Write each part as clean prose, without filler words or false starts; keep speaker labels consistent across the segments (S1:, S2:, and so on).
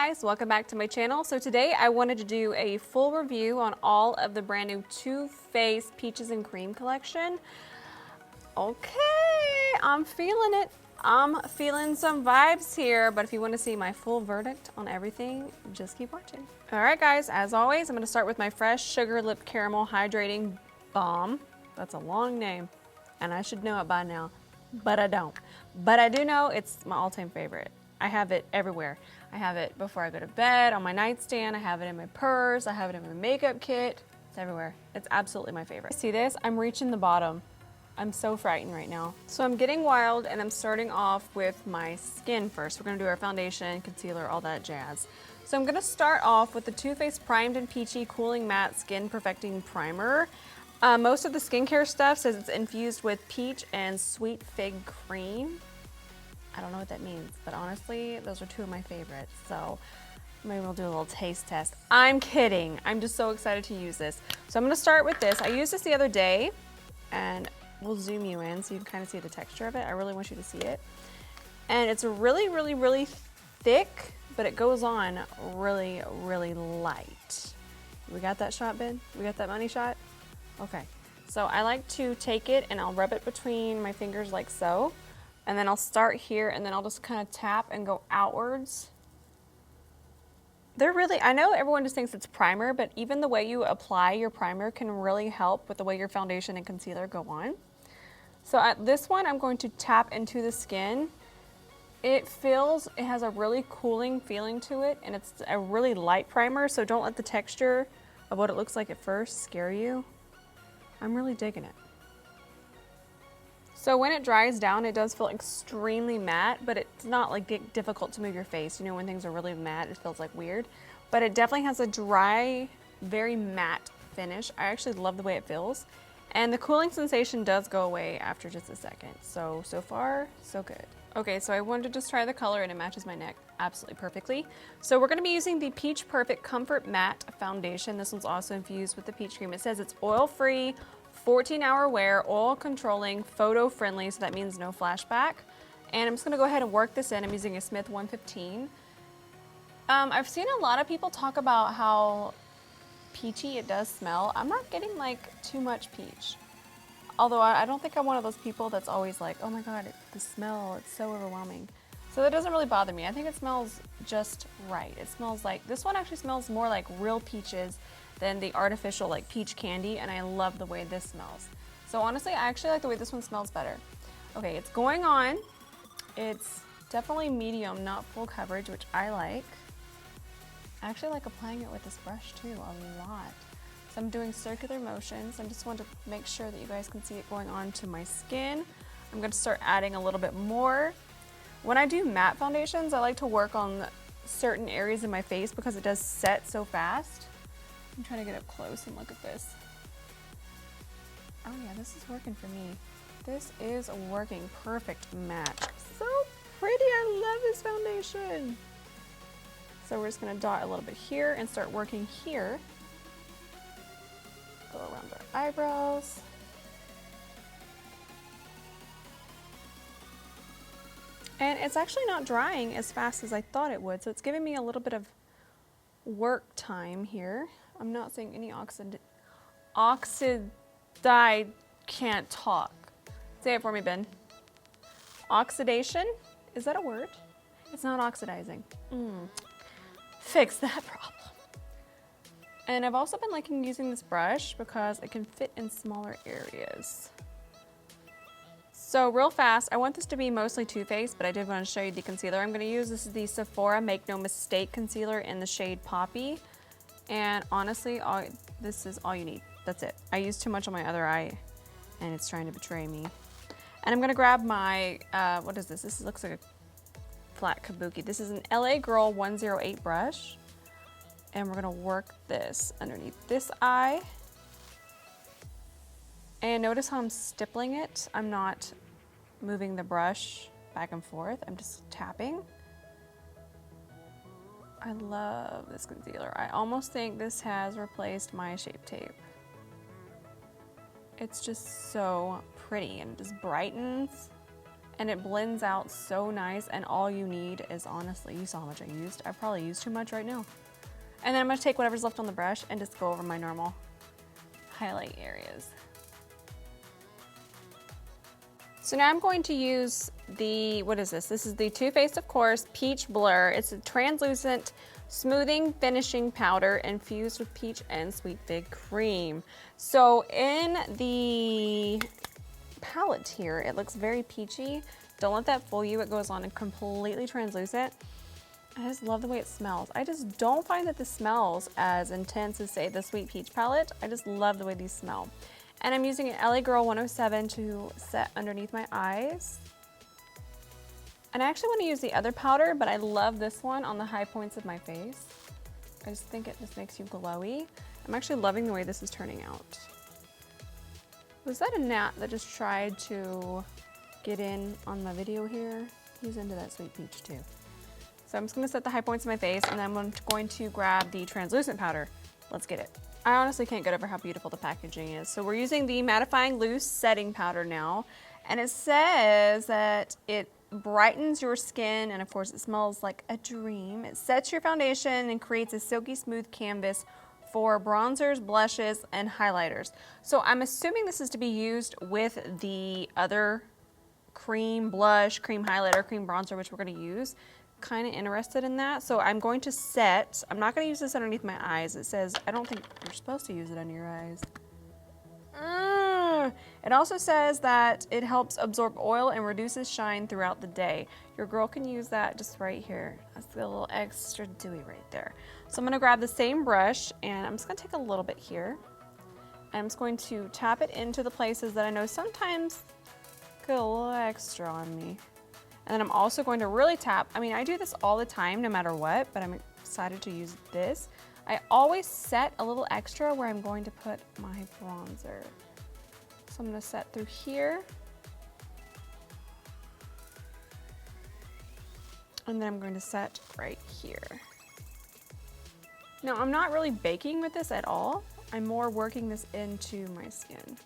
S1: guys, welcome back to my channel. So today I wanted to do a full review on all of the brand new Too Faced Peaches and Cream collection. Okay, I'm feeling it. I'm feeling some vibes here, but if you want to see my full verdict on everything, just keep watching. All right guys, as always, I'm going to start with my Fresh Sugar Lip Caramel Hydrating Balm. That's a long name, and I should know it by now, but I don't. But I do know it's my all-time favorite. I have it everywhere. I have it before I go to bed, on my nightstand, I have it in my purse, I have it in my makeup kit. It's everywhere. It's absolutely my favorite. See this? I'm reaching the bottom. I'm so frightened right now. So I'm getting wild and I'm starting off with my skin first. We're gonna do our foundation, concealer, all that jazz. So I'm gonna start off with the Too Faced Primed and Peachy Cooling Matte Skin Perfecting Primer. Most of the skincare stuff says it's infused with peach and sweet fig cream. I don't know what that means, but honestly, those are two of my favorites. So maybe we'll do a little taste test. I'm kidding. I'm just so excited to use this. So I'm gonna start with this. I used this the other day and we'll zoom you in so you can kind of see the texture of it. I really want you to see it. And it's really, really, really thick, but it goes on really, really light. We got that shot, Ben? We got that money shot? Okay. So I like to take it and I'll rub it between my fingers like so. And then I'll start here and then I'll just kind of tap and go outwards. They're really, I know everyone just thinks it's primer, but even the way you apply your primer can really help with the way your foundation and concealer go on. So at this one, I'm going to tap into the skin. It has a really cooling feeling to it, and it's a really light primer, so don't let the texture of what it looks like at first scare you. I'm really digging it. So when it dries down, it does feel extremely matte, but it's not like difficult to move your face. You know, when things are really matte, it feels like weird, but it definitely has a dry, very matte finish. I actually love the way it feels. And the cooling sensation does go away after just a second. So far, so good. Okay, so I wanted to just try the color and it matches my neck absolutely perfectly. So we're gonna be using the Peach Perfect Comfort Matte Foundation. This one's also infused with the peach cream. It says it's oil-free, 14-hour wear, oil controlling, photo friendly, so that means no flashback. And I'm just gonna go ahead and work this in. I'm using a Smith 115. I've seen a lot of people talk about how peachy it does smell. I'm not getting like too much peach. Although I don't think I'm one of those people that's always like, oh my God, the smell, it's so overwhelming. So that doesn't really bother me. I think it smells just right. It smells like, this one actually smells more like real peaches than the artificial like peach candy, and I love the way this smells. So honestly, I actually like the way this one smells better. Okay, it's going on. It's definitely medium, not full coverage, which I like. I actually like applying it with this brush too, a lot. So I'm doing circular motions. I just want to make sure that you guys can see it going on to my skin. I'm gonna start adding a little bit more. When I do matte foundations, I like to work on certain areas of my face because it does set so fast. I'm trying to get up close and look at this. Oh yeah, this is working for me. This is working perfect match. So pretty, I love this foundation. So we're just gonna dot a little bit here and start working here. Go around our eyebrows. And it's actually not drying as fast as I thought it would, so it's giving me a little bit of work time here. I'm not seeing any can't talk. Say it for me, Ben. Oxidation, is that a word? It's not oxidizing. Fix that problem. And I've also been liking using this brush because it can fit in smaller areas. So real fast, I want this to be mostly Too Faced, but I did want to show you the concealer I'm going to use. This is the Sephora Make No Mistake Concealer in the shade Poppy. And honestly, this is all you need. That's it. I used too much on my other eye and it's trying to betray me. And I'm going to grab my, what is this? This looks like a flat kabuki. This is an LA Girl 108 brush. And we're going to work this underneath this eye. And notice how I'm stippling it. I'm not moving the brush back and forth. I'm just tapping. I love this concealer. I almost think this has replaced my Shape Tape. It's just so pretty and it just brightens and it blends out so nice, and all you need is, honestly, you saw how much I used. I probably used too much right now. And then I'm gonna take whatever's left on the brush and just go over my normal highlight areas. So now I'm going to use the, what is this? This is the Too Faced, of course, Peach Blur. It's a translucent smoothing finishing powder infused with peach and sweet fig cream. So in the palette here, it looks very peachy. Don't let that fool you. It goes on and completely translucent. I just love the way it smells. I just don't find that this smells as intense as, say, the Sweet Peach palette. I just love the way these smell. And I'm using an LA Girl 107 to set underneath my eyes. And I actually want to use the other powder, but I love this one on the high points of my face. I just think it just makes you glowy. I'm actually loving the way this is turning out. Was that a gnat that just tried to get in on my video here? He's into that Sweet Peach too. So I'm just gonna set the high points of my face, and then I'm going to grab the translucent powder. Let's get it. I honestly can't get over how beautiful the packaging is. So we're using the mattifying loose setting powder now, and it says that it brightens your skin, and of course it smells like a dream. It sets your foundation and creates a silky smooth canvas for bronzers, blushes, and highlighters. So I'm assuming this is to be used with the other cream blush, cream highlighter, cream bronzer, which we're gonna use. Kind of interested in that. So I'm going to set, I'm not going to use this underneath my eyes. It says, I don't think you're supposed to use it under your eyes. It also says that it helps absorb oil and reduces shine throughout the day. Your girl can use that just right here. That's a little extra dewy right there. So I'm going to grab the same brush, and I'm just going to take a little bit here. I'm just going to tap it into the places that I know sometimes get a little extra on me. And then I'm also going to really tap. I mean, I do this all the time, no matter what, but I'm excited to use this. I always set a little extra where I'm going to put my bronzer. So I'm gonna set through here. And then I'm going to set right here. Now, I'm not really baking with this at all. I'm more working this into my skin.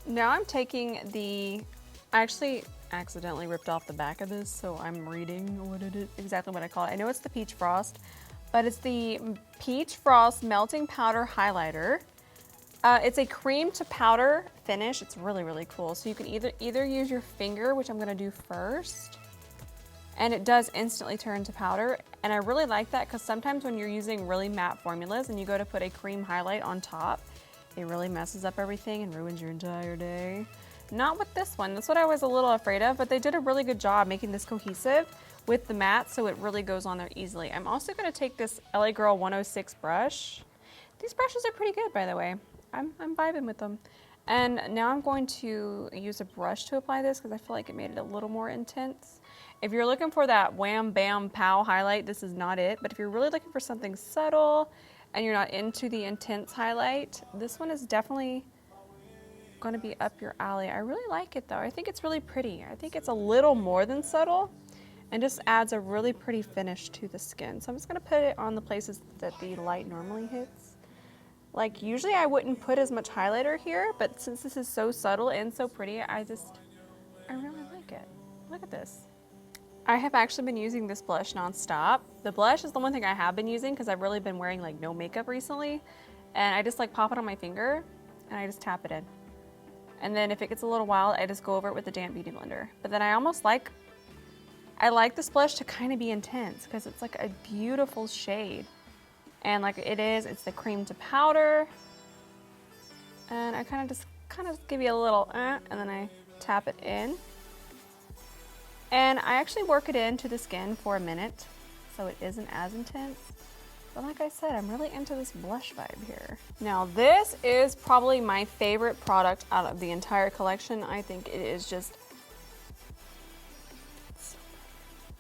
S1: Now I'm taking the, I actually accidentally ripped off the back of this, so I'm reading what it is, exactly what I call it. I know it's the Peach Frost, but it's the Peach Frost Melting Powder Highlighter. It's a cream to powder finish. It's really, really cool. So you can either use your finger, which I'm gonna do first, and it does instantly turn to powder. And I really like that because sometimes when you're using really matte formulas and you go to put a cream highlight on top, it really messes up everything and ruins your entire day. Not with this one. That's what I was a little afraid of, but they did a really good job making this cohesive with the matte, so it really goes on there easily. I'm also gonna take this LA Girl 106 brush. These brushes are pretty good, by the way. I'm vibing with them. And now I'm going to use a brush to apply this because I feel like it made it a little more intense. If you're looking for that wham, bam, pow highlight, this is not it. But if you're really looking for something subtle and you're not into the intense highlight, this one is definitely going to be up your alley. I really like it though. I think it's really pretty. I think it's a little more than subtle and just adds a really pretty finish to the skin. So I'm just going to put it on the places that the light normally hits. Like usually I wouldn't put as much highlighter here, but since this is so subtle and so pretty, I really like it. Look at this. I have actually been using this blush nonstop. The blush is the one thing I have been using because I've really been wearing like no makeup recently. And I just like pop it on my finger and I just tap it in. And then if it gets a little wild, I just go over it with the damp beauty blender. But then I like this blush to kind of be intense because it's like a beautiful shade. And like it's the cream to powder. And I kind of give you a little, and then I tap it in. And I actually work it into the skin for a minute, so it isn't as intense. But like I said, I'm really into this blush vibe here. Now this is probably my favorite product out of the entire collection. I think it is just,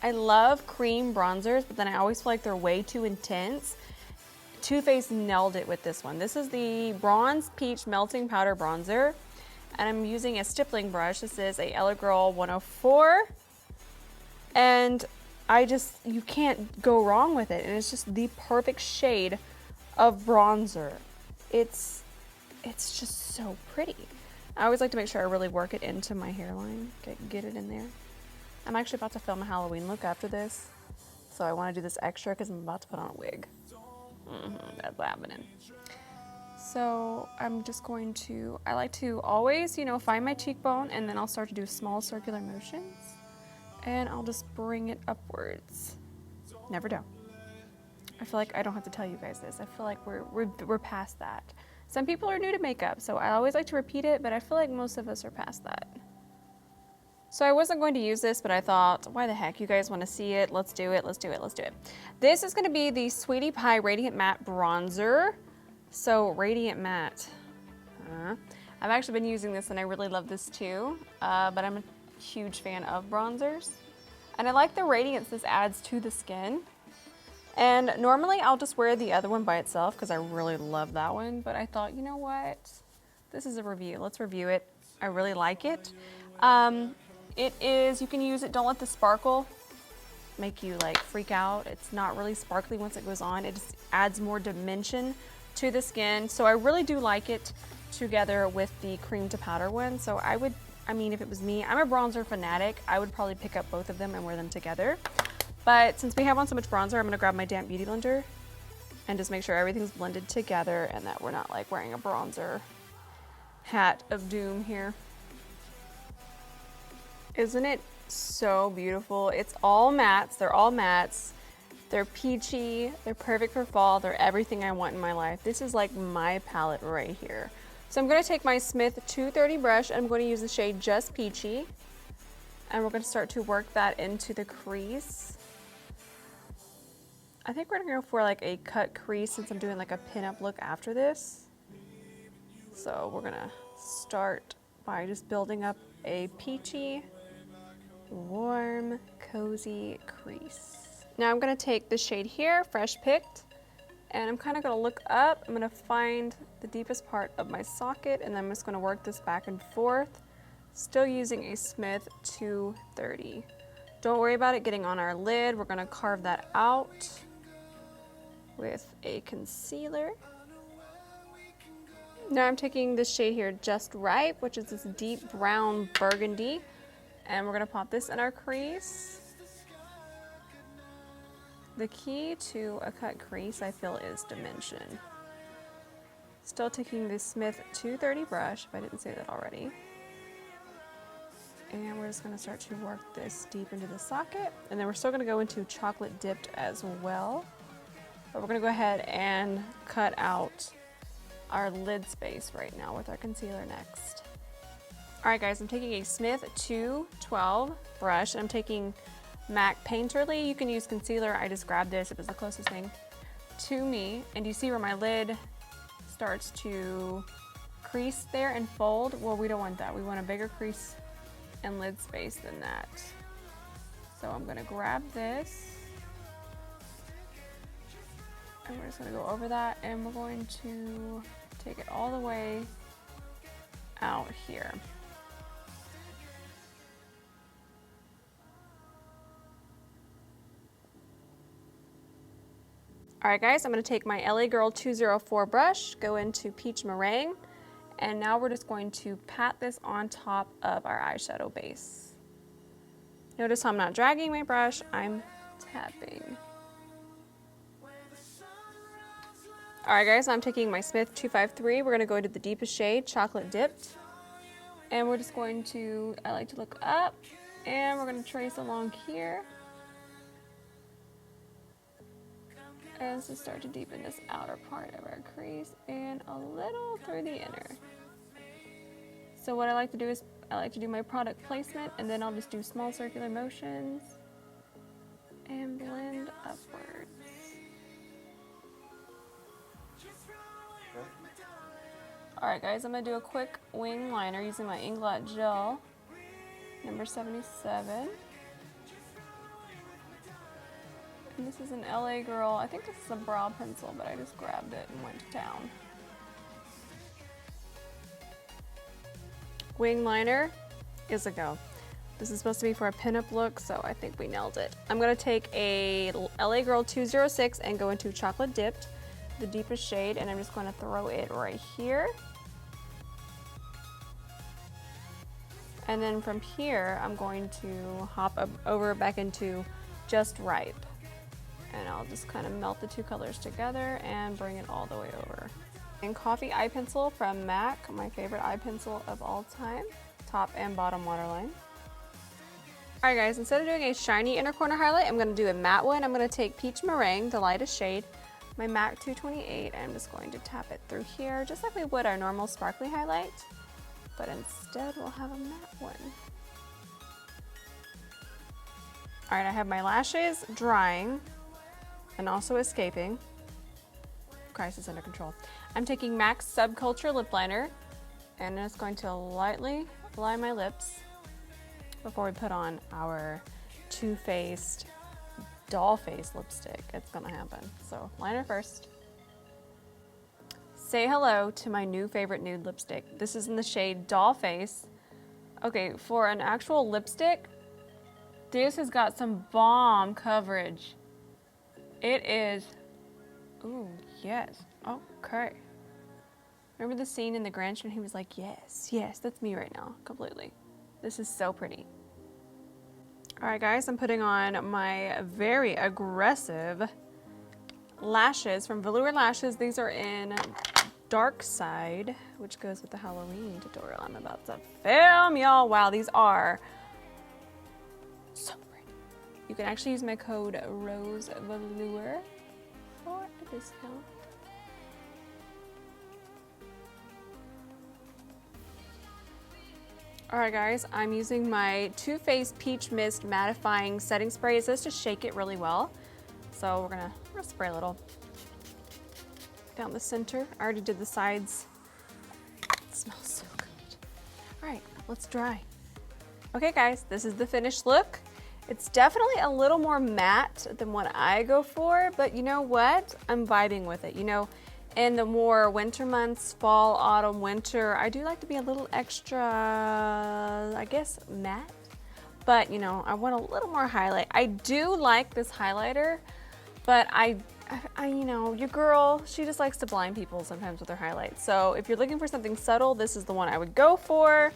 S1: I love cream bronzers, but then I always feel like they're way too intense. Too Faced nailed it with this one. This is the Bronze Peach Melting Powder Bronzer, and I'm using a stippling brush. This is a LA Girl 104, and you can't go wrong with it, and it's just the perfect shade of bronzer. It's just so pretty. I always like to make sure I really work it into my hairline, get it in there. I'm actually about to film a Halloween look after this, so I want to do this extra because I'm about to put on a wig. That's happening. So I'm just going to, I like to always, you know, find my cheekbone and then I'll start to do small circular motions and I'll just bring it upwards. Never do. I feel like I don't have to tell you guys this. I feel like we're past that. Some people are new to makeup, so I always like to repeat it, but I feel like most of us are past that. So I wasn't going to use this, but I thought, why the heck? You guys want to see it? Let's do it, let's do it, let's do it. This is going to be the Sweetie Pie Radiant Matte Bronzer. So Radiant Matte. I've actually been using this and I really love this too, but I'm a huge fan of bronzers. And I like the radiance this adds to the skin. And normally I'll just wear the other one by itself because I really love that one, but I thought, you know what? This is a review. Let's review it. I really like it. It is, you can use it, don't let the sparkle make you like freak out. It's not really sparkly once it goes on. It just adds more dimension to the skin. So I really do like it together with the cream to powder one. So I mean, if it was me, I'm a bronzer fanatic. I would probably pick up both of them and wear them together. But since we have on so much bronzer, I'm gonna grab my damp beauty blender and just make sure everything's blended together and that we're not like wearing a bronzer hat of doom here. Isn't it so beautiful? It's all mattes. They're all mattes. They're peachy. They're perfect for fall. They're everything I want in my life. This is like my palette right here. So I'm going to take my Smith 230 brush and I'm going to use the shade Just Peachy. And we're going to start to work that into the crease. I think we're going to go for like a cut crease since I'm doing like a pinup look after this. So we're going to start by just building up a peachy, warm, cozy crease. Now I'm going to take the shade here, Fresh Picked, and I'm kind of going to look up. I'm going to find the deepest part of my socket and then I'm just going to work this back and forth, still using a Smith 230. Don't worry about it getting on our lid. We're going to carve that out with a concealer. Now I'm taking this shade here, Just Right, which is this deep brown burgundy, and we're gonna pop this in our crease. The key to a cut crease, I feel, is dimension. Still taking the Smith 230 brush, if I didn't say that already. And we're just gonna start to work this deep into the socket, and then we're still gonna go into chocolate dipped as well. But we're gonna go ahead and cut out our lid space right now with our concealer next. All right guys, I'm taking a Smith 212 brush. I'm taking MAC Painterly. You can use concealer. I just grabbed this. It was the closest thing to me. And you see where my lid starts to crease there and fold? Well, we don't want that. We want a bigger crease and lid space than that. So I'm gonna grab this. And we're just gonna go over that and we're going to take it all the way out here. All right guys, I'm gonna take my LA Girl 204 brush, go into Peach Meringue, and now we're just going to pat this on top of our eyeshadow base. Notice how I'm not dragging my brush, I'm tapping. All right guys, I'm taking my Smith 253. We're gonna go into the deepest shade, Chocolate Dipped. And we're just going to, I like to look up, and we're gonna trace along here. And just start to deepen this outer part of our crease and a little through the inner. So what I like to do is, I like to do my product placement and then I'll just do small circular motions and blend upwards. Alright guys, I'm going to do a quick wing liner using my Inglot Gel, number 77. And this is an LA Girl, I think this is a brow pencil, but I just grabbed it and went to town. Wing liner is a go. This is supposed to be for a pinup look, so I think we nailed it. I'm going to take a LA Girl 206 and go into Chocolate Dipped, the deepest shade, and I'm just going to throw it right here. And then from here, I'm going to hop over back into Just Ripe. And I'll just kind of melt the two colors together and bring it all the way over. And Coffee Eye Pencil from MAC, my favorite eye pencil of all time. Top and bottom waterline. Alright guys, instead of doing a shiny inner corner highlight, I'm going to do a matte one. I'm going to take Peach Meringue, the lightest shade, my MAC 228, and I'm just going to tap it through here, just like we would our normal sparkly highlight. But instead, we'll have a matte one. Alright, I have my lashes drying and also escaping. Crisis under control. I'm taking MAC's Subculture Lip Liner, and I'm just going to lightly line my lips before we put on our Toofaced doll face lipstick. It's gonna happen. So liner first. Say hello to my new favorite nude lipstick. This is in the shade Doll Face. Okay, for an actual lipstick, this has got some bomb coverage. It is, ooh, yes, okay. Remember the scene in The Grinch when he was like, yes, yes, that's me right now, completely. This is so pretty. All right, guys, I'm putting on my very aggressive lashes from Velour Lashes. These are in Dark Side, which goes with the Halloween tutorial I'm about to film, y'all. Wow, these are so pretty. You can actually use my code ROSEVELOUR for a discount. Alright guys, I'm using my Too Faced Peach Mist Mattifying Setting Spray. It says to shake it really well. So we're gonna spray a little down the center. I already did the sides. It smells so good. Alright, let's dry. Okay guys, this is the finished look. It's definitely a little more matte than what I go for, but you know what? I'm vibing with it. You know, in the more winter months, fall, autumn, winter, I do like to be a little extra, I guess, matte. But, you know, I want a little more highlight. I do like this highlighter, but I you know, your girl, she just likes to blind people sometimes with her highlights. So if you're looking for something subtle, this is the one I would go for.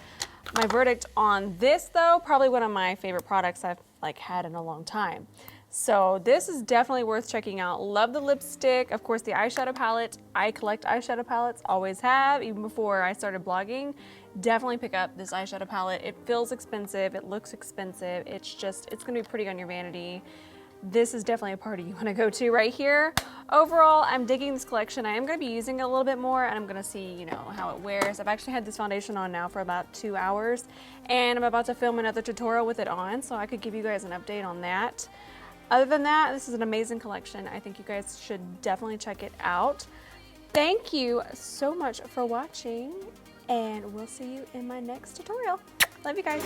S1: My verdict on this, though, probably one of my favorite products I've had in a long time. So this is definitely worth checking out. Love the lipstick. Of course, the eyeshadow palette. I collect eyeshadow palettes, always have, even before I started blogging. Definitely pick up this eyeshadow palette. It feels expensive, it looks expensive. It's gonna be pretty on your vanity. This is definitely a party you wanna go to right here. Overall, I'm digging this collection. I am gonna be using it a little bit more, and I'm gonna see, you know, how it wears. I've actually had this foundation on now for about 2 hours, and I'm about to film another tutorial with it on, so I could give you guys an update on that. Other than that, this is an amazing collection. I think you guys should definitely check it out. Thank you so much for watching, and we'll see you in my next tutorial. Love you guys.